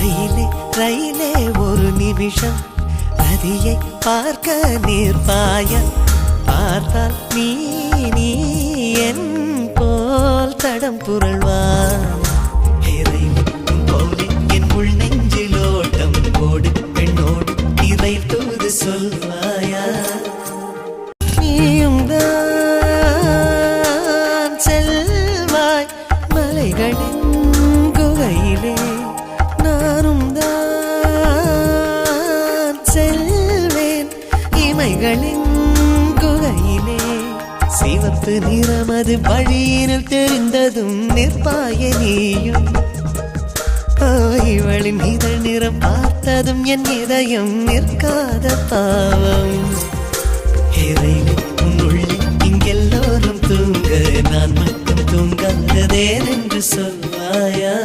ரயிலே ரயிலே ஒரு நிமிஷம் நதியை பார்க்க நீர்ப்பாய பார்த்தால் நீ நீ என் போல் தடம் புரள்வாய் போலே என் உள் நெஞ்சிலோட்டம் ஓடு பெண்ணோடு இதை தூது சொல்வாயா நீயும் தான் செல்வாய் மலைகளின் குகையிலே நானும் தான் செல்வேன் இமைகளின் குகையிலே சிவப்பு நிறமது வழியினில் தெரிந்ததும் நிற்பாய நீயும் இவளின் இதழ் நிறம் பார்த்ததும் என் இதயம் நிற்காத பாவம் உன்னுள்ளே இங்கெல்லோரும் தூங்க நான் மட்டும் தூங்காததேன் என்று சொல்வாயா